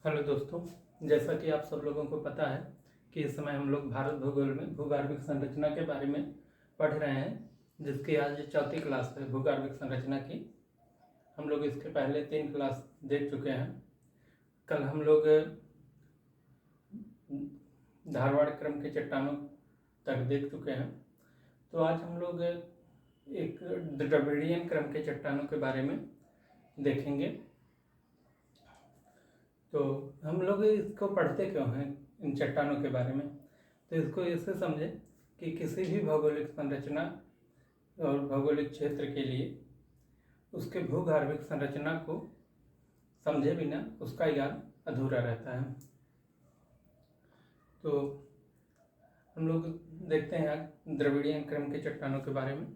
Hello दोस्तों, जैसा कि आप सब लोगों को पता है कि इस समय हम लोग भारत भूगोल में भूगर्भिक संरचना के बारे में पढ़ रहे हैं, जिसकी आज चौथी क्लास है भूगर्भिक संरचना की। हम लोग इसके पहले 3 क्लास देख चुके हैं। कल हम लोग धारवाड़ क्रम के चट्टानों तक देख चुके हैं, तो आज हम लोग एक द्रविड़ियन क्रम के चट्टानों के बारे में देखेंगे। तो हम लोग इसको पढ़ते क्यों हैं, इन चट्टानों के बारे में? तो इसको इससे समझें कि किसी भी भौगोलिक संरचना और भौगोलिक क्षेत्र के लिए उसके भूगर्भिक संरचना को समझे बिना उसका ज्ञान अधूरा रहता है। तो हम लोग देखते हैं आज द्रविड़ियन क्रम के चट्टानों के बारे में।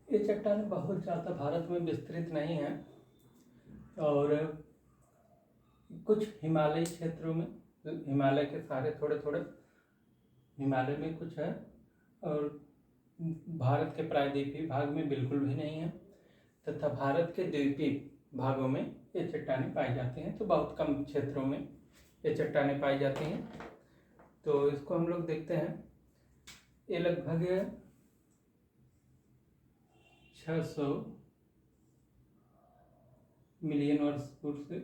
ये चट्टानें बहुत ज़्यादा भारत में विस्तृत नहीं हैं और कुछ हिमालयी क्षेत्रों में, हिमालय के सारे थोड़े थोड़े हिमालय में कुछ है और भारत के प्रायद्वीपीय भाग में बिल्कुल भी नहीं है, तथा भारत के द्वीपीय भागों में ये चट्टानें पाई जाती हैं। तो बहुत कम क्षेत्रों में ये चट्टानें पाई जाती हैं। तो इसको हम लोग देखते हैं। ये लगभग 600 मिलियन वर्ष पूर्व से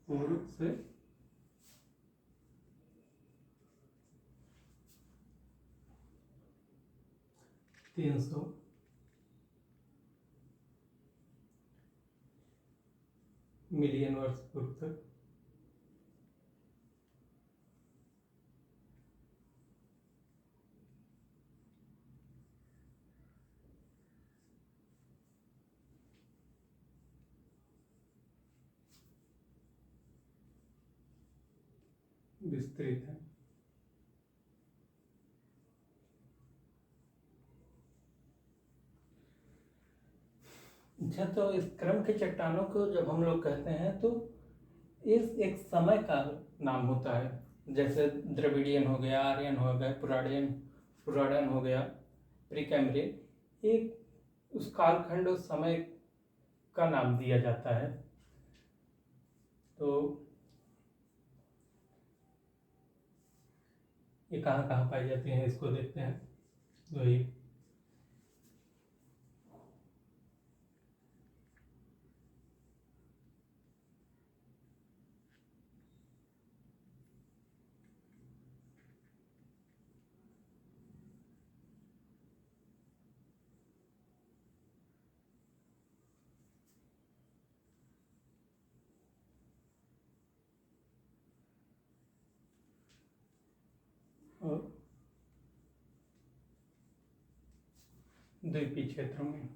पूर्व से 300 मिलियन वर्ष पूर्व तक विस्तृत है। अच्छा, तो इस क्रम के चट्टानों को जब हम लोग कहते हैं तो इस एक समय का नाम होता है। जैसे द्रविड़ियन हो गया, आर्यन हो गया, पुराड़न हो गया, प्रीकैम्ब्रियन, एक उस कालखंड उस समय का नाम दिया जाता है। तो ये कहाँ कहाँ पाई जाती हैं, इसको देखते हैं। वही और द्वीपीय क्षेत्रों में।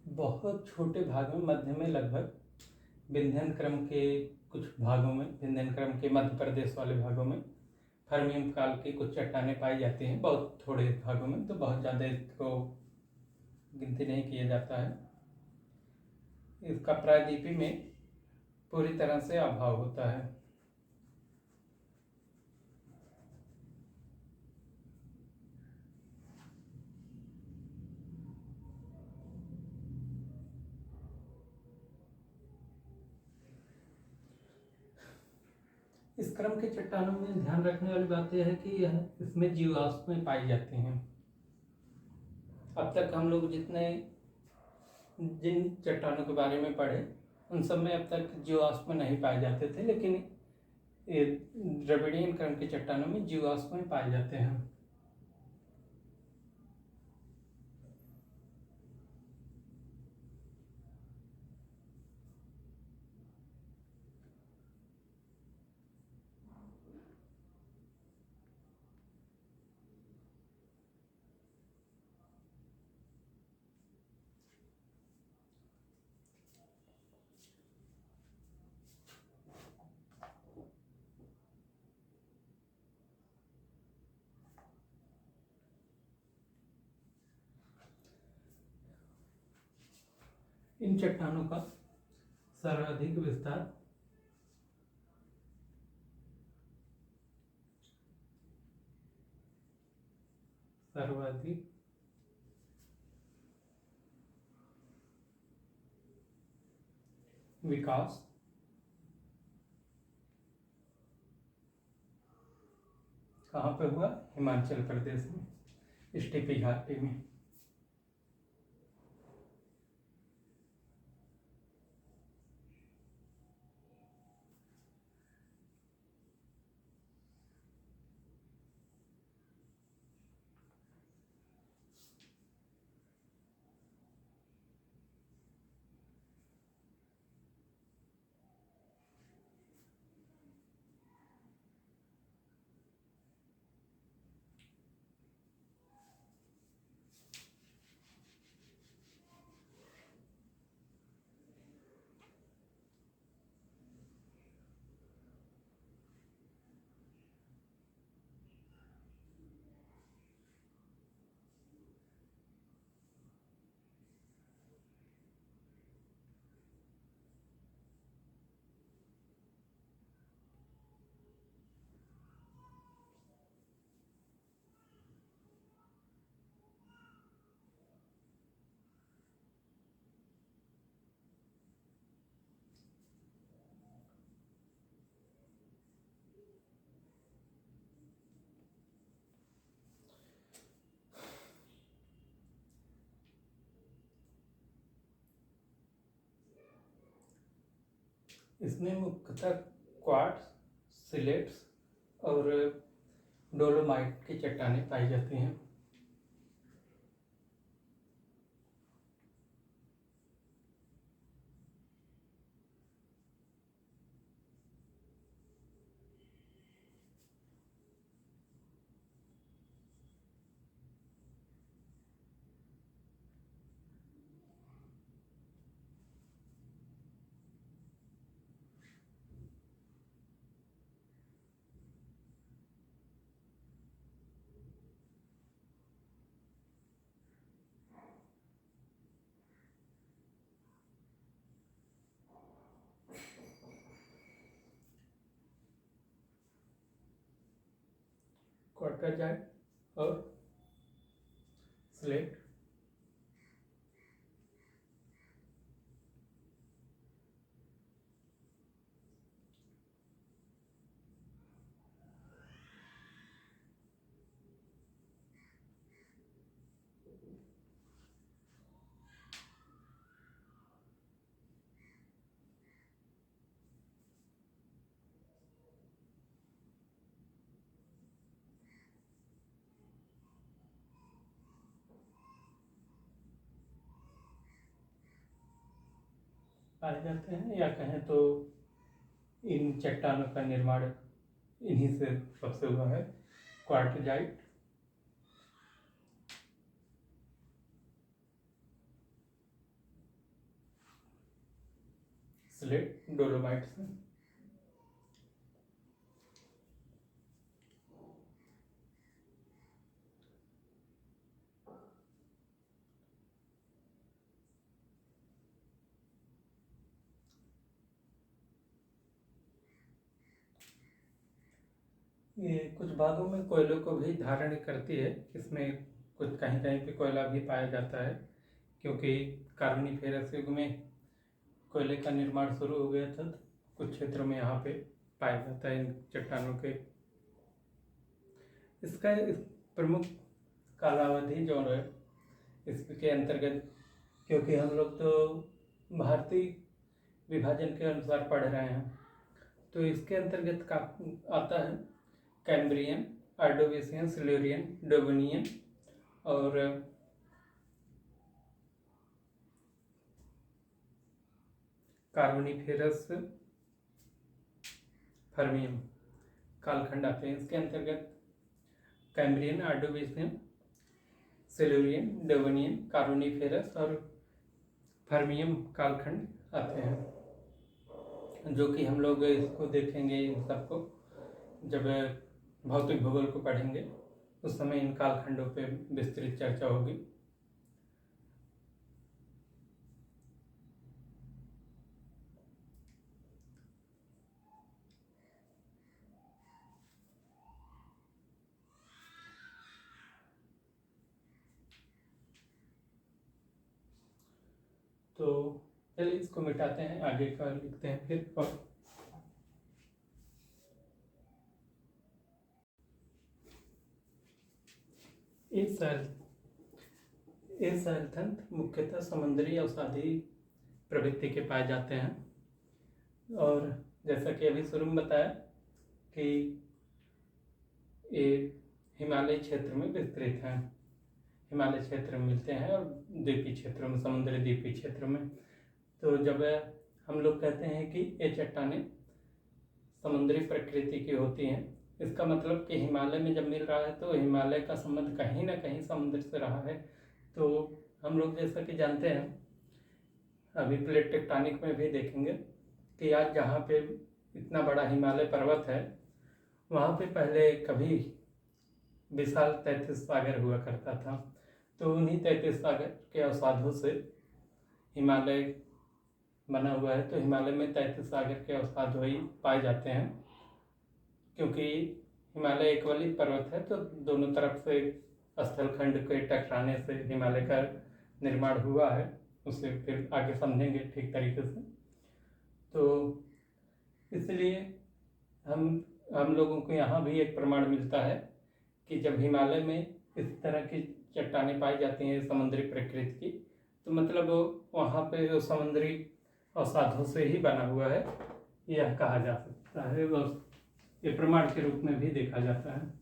बहुत छोटे भाग में, मध्य में, लगभग विंध्यन क्रम के कुछ भागों में, विंध्यन क्रम के मध्य प्रदेश वाले भागों में पर्मियन काल की कुछ चट्टानें पाई जाती हैं, बहुत थोड़े भागों में। तो बहुत ज़्यादा इसको गिनती नहीं किया जाता है। इसका प्रायद्वीपीय में पूरी तरह से अभाव होता है। इस क्रम के चट्टानों में ध्यान रखने वाली बात यह है कि इसमें जीवाश्में पाई जाती हैं। अब तक हम लोग जिन चट्टानों के बारे में पढ़े उन सब में अब तक जीवाश्म नहीं पाए जाते थे, लेकिन ये द्रविड़ीय कण की चट्टानों में जीवाश्म पाए जाते हैं। इन चट्टानों का सर्वाधिक विस्तार विकास कहाँ पे हुआ? हिमाचल प्रदेश में, स्टीपी घाटी में। इसमें मुख्यतः क्वार्ट्ज, सिलेट्स और डोलोमाइट की चट्टानें पाई जाती हैं। क्वार्टरजाइट और स्लेट पाए जाते हैं, या कहें तो इन चट्टानों का निर्माण इन्हीं से सबसे हुआ है। क्वार्टरजाइट, स्लेट, डोलोमाइट से। ये कुछ भागों में कोयलों को भी धारण करती है, इसमें कुछ कहीं कहीं पे कोयला भी पाया जाता है, क्योंकि कार्बोनिफेरस युग में कोयले का निर्माण शुरू हो गया था। कुछ क्षेत्रों में यहाँ पे पाया जाता है इन चट्टानों के। इसका प्रमुख कालावधि जो है इसके अंतर्गत, क्योंकि हम लोग तो भारतीय विभाजन के अनुसार पढ़ रहे हैं, तो इसके अंतर्गत का आता है कैम्ब्रियन, आर्डोविसियन, सिल्यूरियन, डेवोनियन और कार्बोनिफेरस, पर्मियम कालखंड आते हैं। इसके अंतर्गत कैम्ब्रियन, आर्डोविसियन, सिल्यूरियन, डेवोनियन, कार्बोनिफेरस और पर्मियम कालखंड आते हैं, जो कि हम लोग इसको देखेंगे इन सबको जब भौतिक भूगोल को पढ़ेंगे, उस समय इन कालखंडों पे विस्तृत चर्चा होगी। तो चलिए इसको मिटाते हैं, आगे का लिखते हैं फिर। और ये शैलतंत्र मुख्यतः समुद्री अवसादी प्रवृत्ति के पाए जाते हैं। और जैसा कि अभी शुरू में बताया कि ये हिमालय क्षेत्र में विस्तृत हैं, हिमालय क्षेत्र में मिलते हैं और द्वीपीय क्षेत्रों में, समुद्री द्वीपीय क्षेत्रों में। तो जब हम लोग कहते हैं कि ये चट्टानें समुद्री प्रकृति की होती हैं, इसका मतलब कि हिमालय में जब मिल रहा है तो हिमालय का संबंध कहीं ना कहीं समुद्र से रहा है। तो हम लोग जैसा कि जानते हैं, अभी प्लेट टेक्टोनिक में भी देखेंगे कि आज जहाँ पे इतना बड़ा हिमालय पर्वत है, वहाँ पे पहले कभी विशाल 33 सागर हुआ करता था। तो उन्हीं 33 सागर के अवसादों से हिमालय बना हुआ है। तो हिमालय में 33 सागर के अवसाद ही पाए जाते हैं, क्योंकि हिमालय एक वलित पर्वत है, तो दोनों तरफ से स्थलखंड के टकराने से हिमालय का निर्माण हुआ है। उसे फिर आगे समझेंगे ठीक तरीके से। तो इसलिए हम लोगों को यहाँ भी एक प्रमाण मिलता है कि जब हिमालय में इस तरह की चट्टानें पाई जाती हैं समुद्री प्रकृति की, तो मतलब वहाँ पे जो समुद्री अवसादों से ही बना हुआ है, यह कहा जा सकता है और ये प्रमाण के रूप में भी देखा जाता है।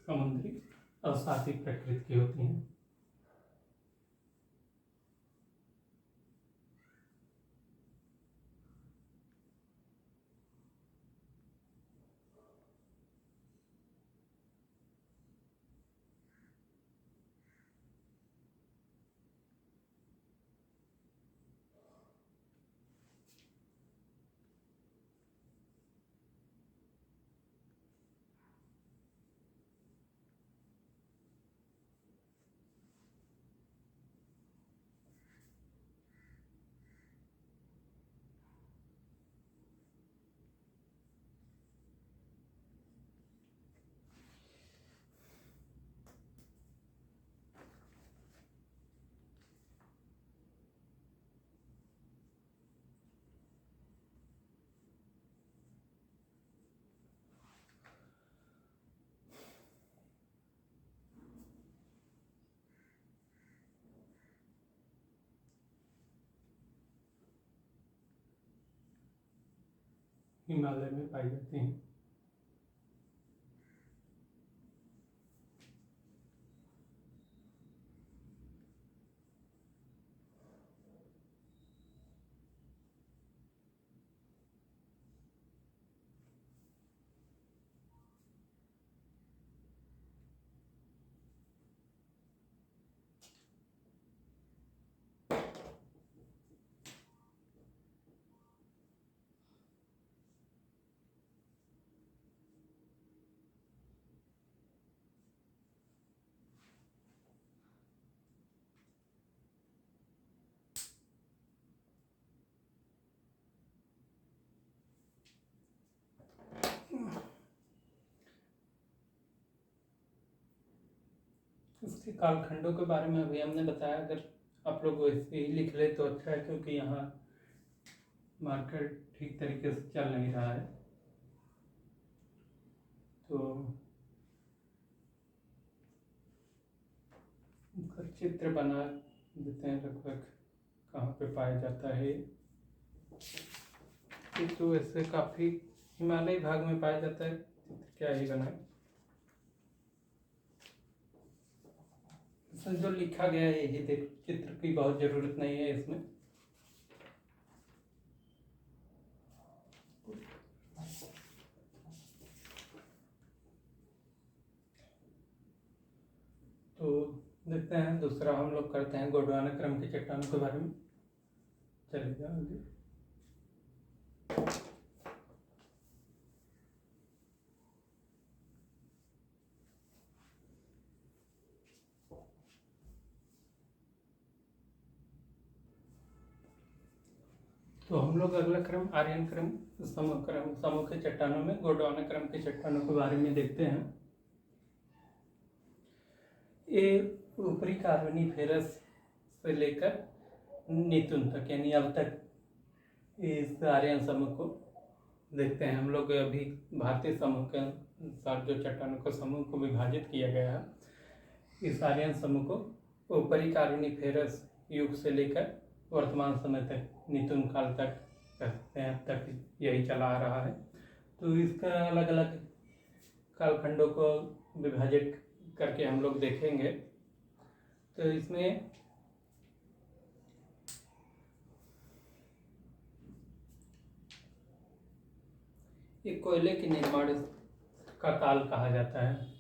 समुद्री अवसादी प्रकृति की होती हैं। हिमालय में पाई जाती हैं। इसके कालखंडों के बारे में अभी हमने बताया, अगर आप लोग वैसे ही लिख ले तो अच्छा है, क्योंकि यहाँ मार्केट ठीक तरीके से चल नहीं रहा है। तो चित्र बना देते हैं लगभग कहाँ पे पाया जाता है। तो वैसे काफ़ी हिमालयी भाग में पाया जाता है, चित्र क्या ही बनाए। इसमें जो लिखा गया है यही देख, चित्र की बहुत ज़रूरत नहीं है इसमें। तो देखते हैं दूसरा हम लोग करते हैं गोंडवाना क्रम की चट्टानों के बारे में। चलिए आगे। तो हम लोग अगला क्रम आर्यन क्रम समूह के चट्टानों में गोंडवाना क्रम के चट्टानों के बारे में देखते हैं। ये ऊपरी कार्बोनिफेरस से लेकर नीतुन तक, यानी अब तक इस आर्यन समूह को देखते हैं हम लोग। अभी भारतीय समूह के अनुसार जो चट्टानों के समूह को विभाजित किया गया है, इस आर्यन समूह को ऊपरी कार्बोनिफेरस युग से लेकर वर्तमान समय तक, नीतुन काल तक कहते हैं, अब तक यही चला आ रहा है। तो इसका अलग अलग कालखंडों को विभाजित करके हम लोग देखेंगे। तो इसमें ये कोयले के निर्माण का काल कहा जाता है।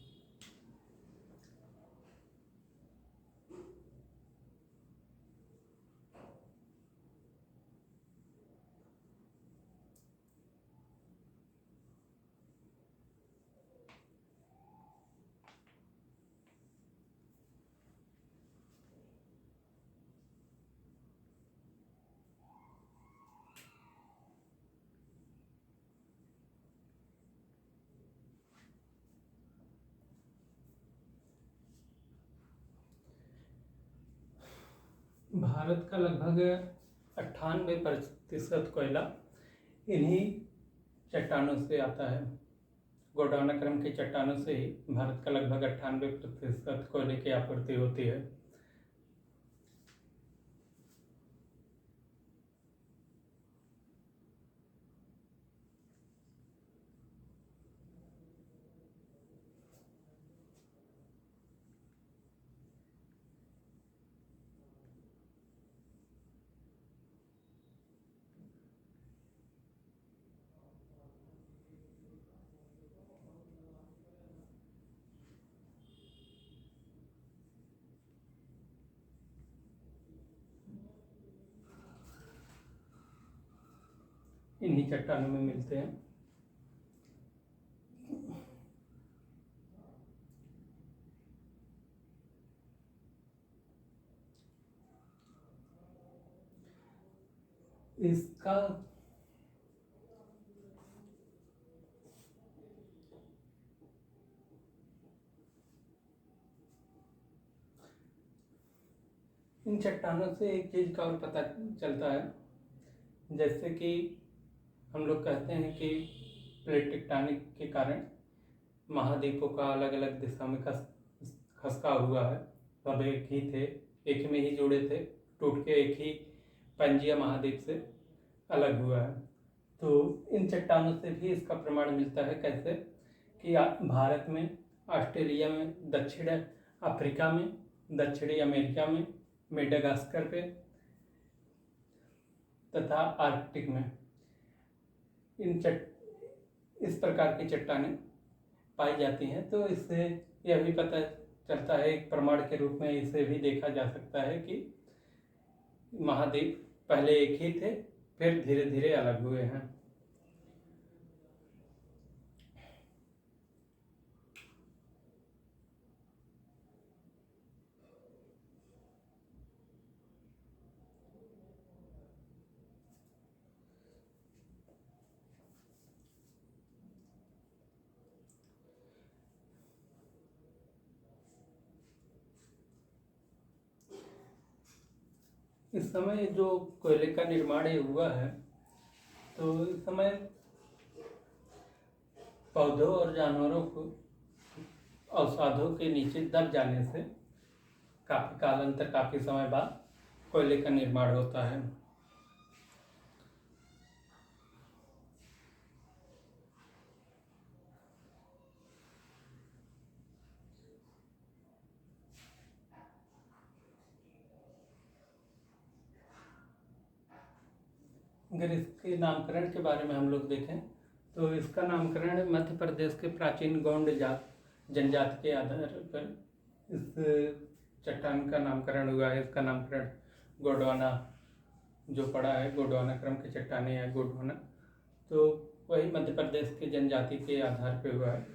भारत का लगभग 98% कोयला इन्हीं चट्टानों से आता है। गोंडवाना क्रम की चट्टानों से ही भारत का लगभग 98% कोयले की आपूर्ति होती है। इन्हीं चट्टानों में मिलते हैं। इसका इन चट्टानों से एक चीज का और पता चलता है, जैसे कि हम लोग कहते हैं कि प्लेट टेक्टोनिक के कारण महाद्वीपों का अलग अलग दिशा में खसकाव हुआ है। सब एक ही थे, एक में ही जुड़े थे, टूट के एक ही पंजिया महाद्वीप से अलग हुआ है। तो इन चट्टानों से भी इसका प्रमाण मिलता है। कैसे कि भारत में, ऑस्ट्रेलिया में, दक्षिण अफ्रीका में, दक्षिणी अमेरिका में, मेडागास्कर पे तथा आर्कटिक में इस प्रकार की चट्टानें पाई जाती हैं। तो इससे यह भी पता चलता है, एक प्रमाण के रूप में इसे भी देखा जा सकता है कि महाद्वीप पहले एक ही थे, फिर धीरे धीरे अलग हुए हैं। इस समय जो कोयले का निर्माण ये हुआ है, तो इस समय पौधों और जानवरों को अवसादों के नीचे दब जाने से काफ़ी कालांतर, काफ़ी समय बाद कोयले का निर्माण होता है। अगर इसके नामकरण के बारे में हम लोग देखें तो इसका नामकरण मध्य प्रदेश के प्राचीन गौंड जनजाति के आधार पर इस चट्टान का नामकरण हुआ है। इसका नामकरण गोंडवाना जो पड़ा है, गोंडवाना क्रम की चट्टानें या गोंडवाना, तो वही मध्य प्रदेश के जनजाति के आधार पर हुआ है।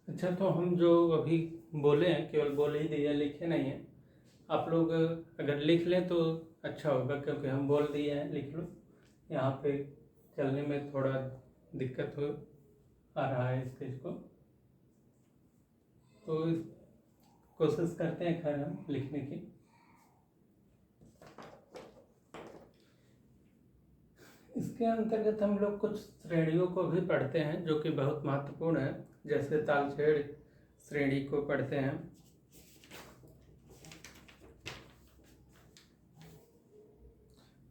अच्छा, तो हम जो अभी बोले हैं केवल बोल ही दिए, लिखे नहीं है। आप लोग अगर लिख लें तो अच्छा होगा, क्योंकि हम बोल दिए हैं, लिख लो। यहाँ पे चलने में थोड़ा दिक्कत हो आ रहा है इस पेज को, तो कोशिश करते हैं खैर हम लिखने की। इसके अंतर्गत हम लोग कुछ श्रेणियों को भी पढ़ते हैं जो कि बहुत महत्वपूर्ण है। जैसे तालछेड़ श्रेणी को पढ़ते हैं,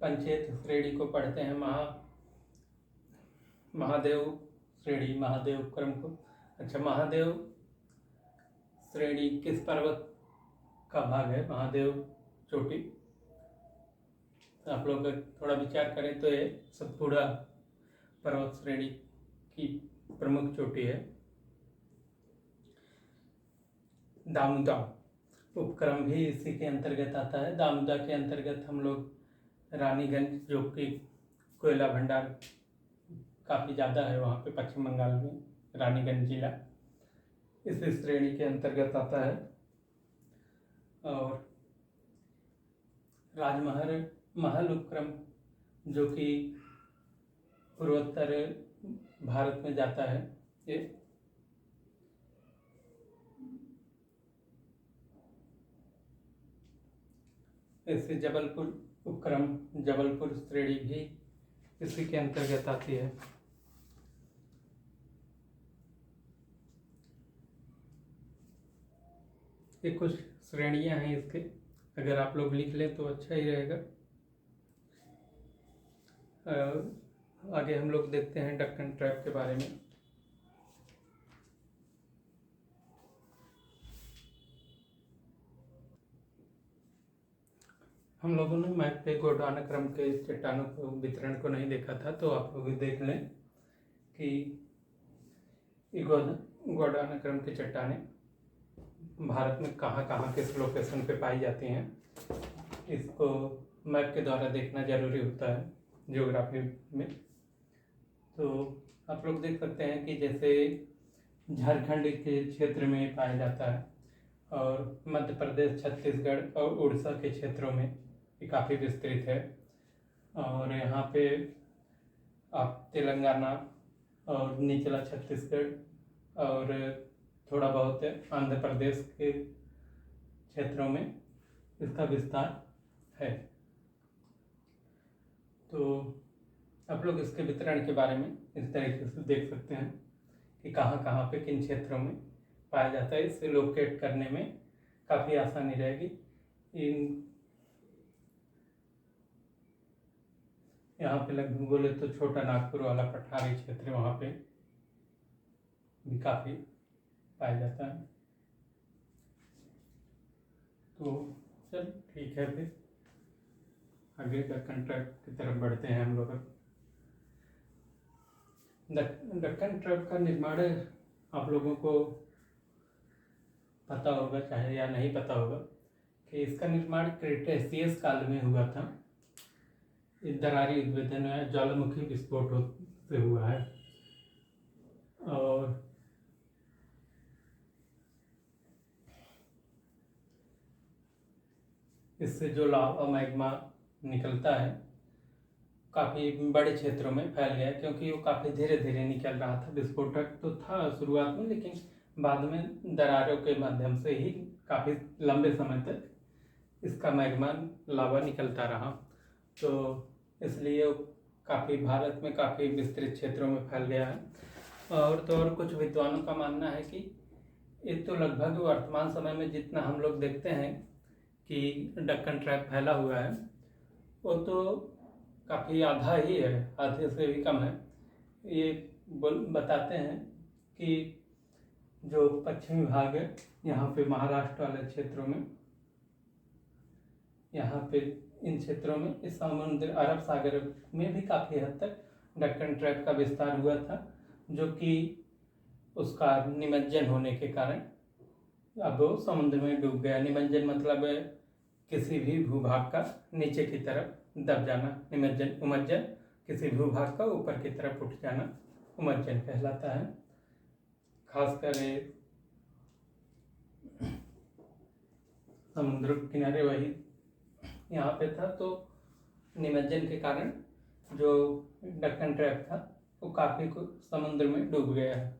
पंचेत श्रेणी को पढ़ते हैं, महादेव श्रेणी, महादेव क्रम को। अच्छा, महादेव श्रेणी किस पर्वत का भाग है? महादेव चोटी। तो आप लोग थोड़ा विचार करें तो ये सतपुड़ा पर्वत श्रेणी की प्रमुख चोटी है। दामुदा उपक्रम भी इसी के अंतर्गत आता है। दामुदा के अंतर्गत हम लोग रानीगंज, जो कि कोयला भंडार काफ़ी ज़्यादा है वहाँ पे पश्चिम बंगाल में, रानीगंज जिला इस श्रेणी के अंतर्गत आता है। और महल उपक्रम जो कि पूर्वोत्तर भारत में जाता है, ये ऐसे जबलपुर उपक्रम, जबलपुर श्रेणी भी इसी के अंतर्गत आती है। ये कुछ श्रेणियां हैं इसके, अगर आप लोग लिख लें तो अच्छा ही रहेगा। आगे हम लोग देखते हैं दक्कन ट्रैप के बारे में। हम लोगों ने मैप पे गोंडवाना क्रम के चट्टानों को वितरण को नहीं देखा था, तो आप लोग देख लें कि गोंडवाना क्रम की चट्टानें भारत में कहाँ कहाँ किस लोकेशन पे पाई जाती हैं, इसको मैप के द्वारा देखना जरूरी होता है ज्योग्राफी में। तो आप लोग देख सकते हैं कि जैसे झारखंड के क्षेत्र में पाया जाता है, और मध्य प्रदेश, छत्तीसगढ़ और उड़ीसा के क्षेत्रों में ये काफ़ी विस्तृत है। और यहाँ पे आप तेलंगाना और निचला छत्तीसगढ़ और थोड़ा बहुत आंध्र प्रदेश के क्षेत्रों में इसका विस्तार है। तो आप लोग इसके वितरण के बारे में इस तरीके से देख सकते हैं कि कहाँ कहाँ पे किन क्षेत्रों में पाया जाता है। इसे लोकेट करने में काफ़ी आसानी रहेगी। यहाँ पे लगभग बोले तो छोटा नागपुर वाला पठारी क्षेत्र, वहाँ पे भी काफ़ी पाया जाता है। तो चल ठीक है, फिर आगे दक्कन ट्रैप की तरफ बढ़ते हैं हम लोग। दक्कन ट्रैप का निर्माण आप लोगों को पता होगा चाहे या नहीं पता होगा कि इसका निर्माण क्रेटेशियस काल में हुआ था। दरारी उद्भेदन या ज्वालामुखी विस्फोट से हुआ है। और इससे जो लावा मैग्मा निकलता है काफ़ी बड़े क्षेत्रों में फैल गया, क्योंकि वो काफ़ी धीरे धीरे निकल रहा था। विस्फोटक तो था शुरुआत में, लेकिन बाद में दरारों के माध्यम से ही काफ़ी लंबे समय तक इसका मैग्मा लावा निकलता रहा। तो इसलिए काफ़ी भारत में काफ़ी विस्तृत क्षेत्रों में फैल गया है। और तो और कुछ विद्वानों का मानना है कि ये तो लगभग वर्तमान समय में जितना हम लोग देखते हैं कि डक्कन ट्रैप फैला हुआ है, वो तो काफ़ी आधा ही है, आधे से भी कम है। ये बताते हैं कि जो पश्चिमी भाग है यहाँ पे महाराष्ट्र वाले क्षेत्रों में, यहाँ पे इन क्षेत्रों में इस समुद्र अरब सागर में भी काफ़ी हद तक डक्कन ट्रैप का विस्तार हुआ था, जो कि उसका निमज्जन होने के कारण अब वो समुद्र में डूब गया। निमज्जन मतलब किसी भी भूभाग का नीचे की तरफ दब जाना। निमज्जन उमज्जन किसी भूभाग का ऊपर की तरफ उठ जाना उमज्जन कहलाता है। खासकर समुद्र किनारे वही यहाँ पे था, तो निमज्जन के कारण जो डक्कन ट्रैप था वो काफ़ी समुद्र में डूब गया है।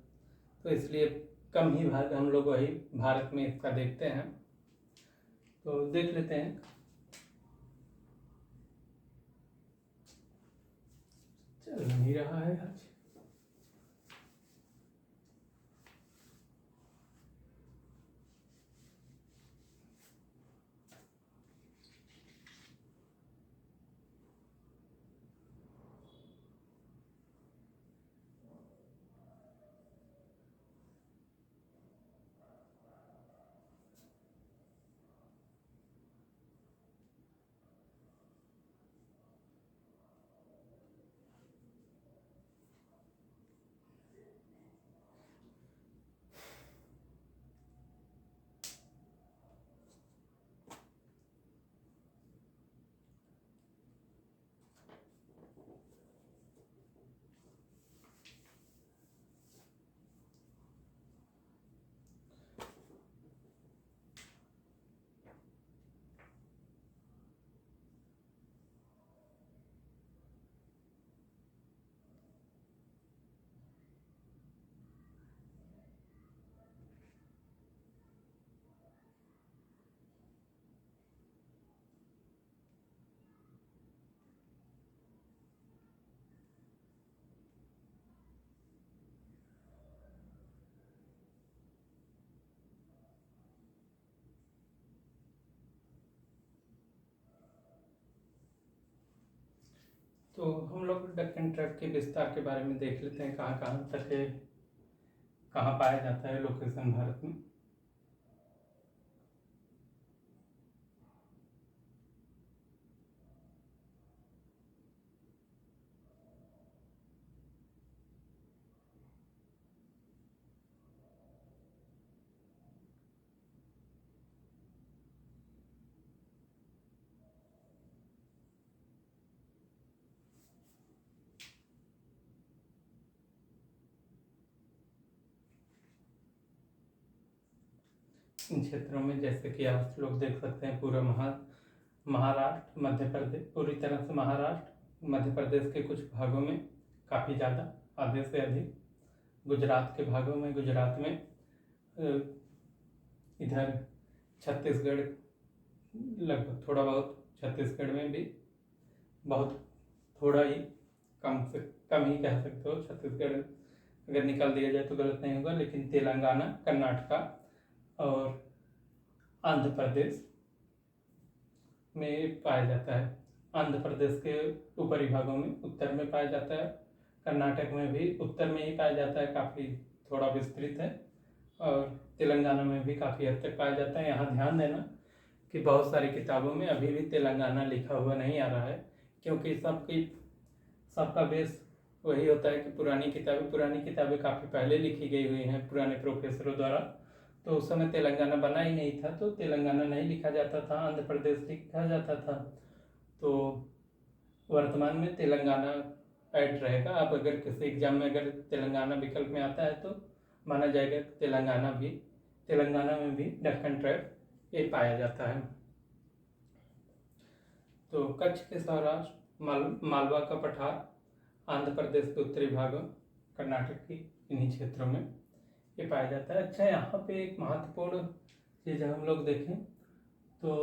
तो इसलिए कम ही भाग हम लोग वही भारत में इसका देखते हैं। तो देख लेते हैं। चल नहीं रहा है आज। तो हम लोग डक्कन ट्रैप के विस्तार के बारे में देख लेते हैं, कहाँ कहाँ तक है, कहाँ पाया जाता है लोकेशन भारत में। इन क्षेत्रों में जैसे कि आप लोग देख सकते हैं, पूरा महाराष्ट्र मध्य प्रदेश, पूरी तरह से महाराष्ट्र मध्य प्रदेश के कुछ भागों में काफ़ी ज़्यादा, आधे से अधिक गुजरात के भागों में, गुजरात में इधर छत्तीसगढ़ लगभग थोड़ा बहुत, छत्तीसगढ़ में भी बहुत थोड़ा ही, कम से कम ही कह सकते हो। छत्तीसगढ़ अगर निकाल दिया जाए तो गलत नहीं होगा, लेकिन तेलंगाना, कर्नाटका और आंध्र प्रदेश में पाया जाता है। आंध्र प्रदेश के ऊपरी भागों में उत्तर में पाया जाता है। कर्नाटक में भी उत्तर में ही पाया जाता है, काफ़ी थोड़ा विस्तृत है। और तेलंगाना में भी काफ़ी हद तक पाया जाता है। यहाँ ध्यान देना कि बहुत सारी किताबों में अभी भी तेलंगाना लिखा हुआ नहीं आ रहा है, क्योंकि सबका बेस वही होता है कि पुरानी किताबें काफ़ी पहले लिखी गई हुई हैं पुराने प्रोफेसरों द्वारा। तो उस समय तेलंगाना बना ही नहीं था, तो तेलंगाना नहीं लिखा जाता था, आंध्र प्रदेश लिखा जाता था। तो वर्तमान में तेलंगाना ऐड रहेगा। अब अगर किसी एग्जाम में अगर तेलंगाना विकल्प में आता है तो माना जाएगा तेलंगाना में भी डक्कन ट्रैप ये पाया जाता है। तो कच्छ के सौराष्ट्र, मालवा का पठार, आंध्र प्रदेश के उत्तरी भागों, कर्नाटक की इन्हीं क्षेत्रों में ये पाया जाता है। अच्छा, यहाँ पे एक महत्वपूर्ण चीज़ हम लोग देखें तो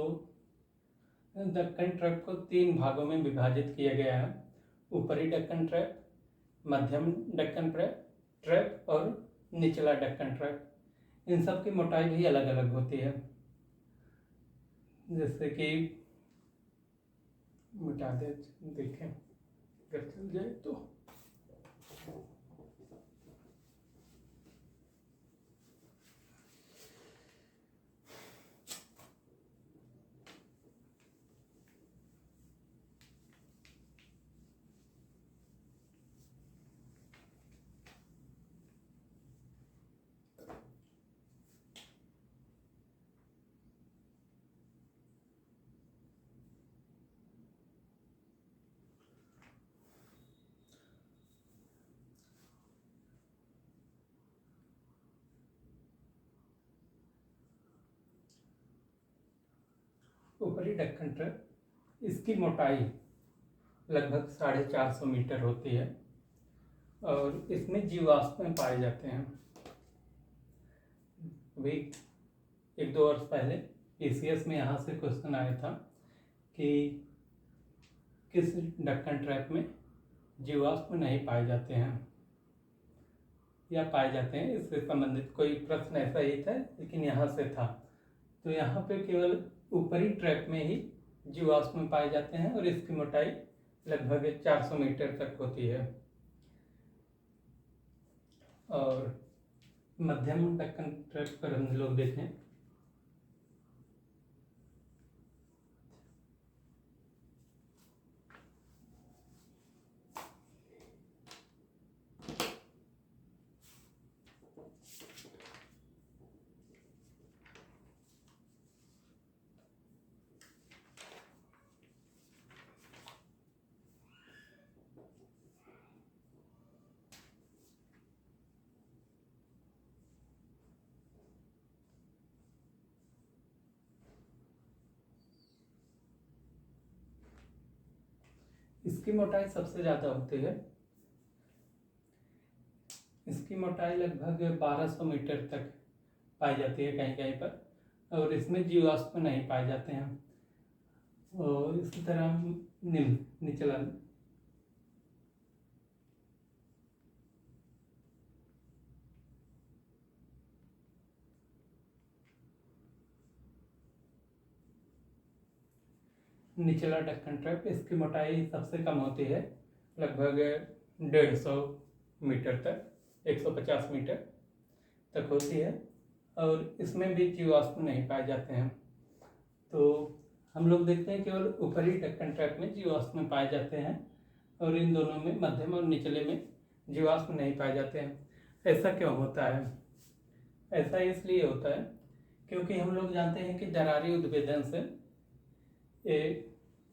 दक्कन ट्रैप को 3 भागों में विभाजित किया गया है। ऊपरी दक्कन ट्रैप, मध्यम दक्कन ट्रैप और निचला दक्कन ट्रैप। इन सब की मोटाई भी अलग अलग होती है। जैसे कि मिटा दे, देखें अगर चल जाए तो ऊपरी दक्कन ट्रैप, इसकी मोटाई लगभग 450 मीटर होती है और इसमें जीवाश्म पाए जाते हैं। अभी 1-2 वर्ष पहले PCS में यहाँ से क्वेश्चन आया था कि किस दक्कन ट्रैप में जीवाश्म नहीं पाए जाते हैं या पाए जाते हैं, इससे संबंधित कोई प्रश्न ऐसा ही था, लेकिन यहाँ से था। तो यहाँ पे केवल ऊपरी ट्रैप में ही जीवाश्म पाए जाते हैं और इसकी मोटाई लगभग 400 मीटर तक होती है। और मध्यम दक्कन ट्रैप पर हम लोग देखें इसकी मोटाई सबसे ज़्यादा होती है। इसकी मोटाई लगभग 1200 मीटर तक पाई जाती है कहीं कहीं पर, और इसमें जीवाश्म नहीं पाए जाते हैं। और इसी तरह निचला निचला दक्कन ट्रैप, इसकी मोटाई सबसे कम होती है, लगभग 150 मीटर तक, 150 मीटर तक होती है और इसमें भी जीवाश्म नहीं पाए जाते हैं। तो हम लोग देखते हैं केवल ऊपरी दक्कन ट्रैप में जीवाश्म पाए जाते हैं और इन दोनों में, मध्यम और निचले में, जीवाश्म नहीं पाए जाते हैं। ऐसा क्यों होता है? ऐसा इसलिए होता है क्योंकि हम लोग जानते हैं कि दरारी उद्भेदन से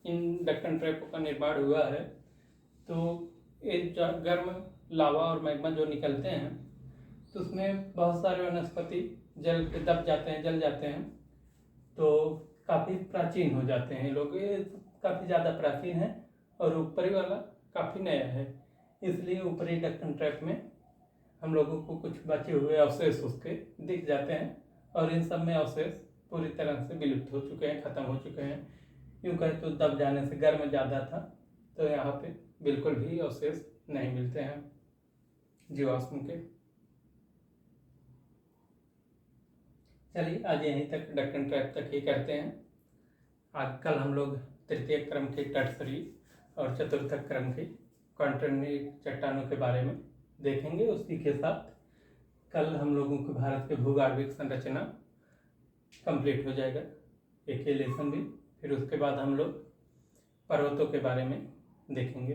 इन दक्कन ट्रैपों का निर्माण हुआ है। तो एक गर्म लावा और मैग्मा जो निकलते हैं तो उसमें बहुत सारे वनस्पति जल पे दब जाते हैं, जल जाते हैं, तो काफ़ी प्राचीन हो जाते हैं लोग। ये काफ़ी ज़्यादा प्राचीन है और ऊपरी वाला काफ़ी नया है, इसलिए ऊपरी दक्कन ट्रैप में हम लोगों को कुछ बचे हुए अवशेष उसके दिख जाते हैं और इन सब में अवशेष पूरी तरह से विलुप्त हो चुके हैं, ख़त्म हो चुके हैं। यूँ कहे तो दब जाने से, गर्म ज़्यादा था तो यहाँ पे बिल्कुल भी अवशेष नहीं मिलते हैं जीवाश्म के। चलिए आज यहीं तक, दक्कन ट्रैप तक ही करते हैं। आज कल हम लोग तृतीय क्रम के टर्सरी और चतुर्थ क्रम के क्वाटरनरी चट्टानों के बारे में देखेंगे। उसी के साथ कल हम लोगों को भारत के भूगर्भिक संरचना कंप्लीट हो जाएगा, एक ही लेसन भी। फिर उसके बाद हम लोग पर्वतों के बारे में देखेंगे।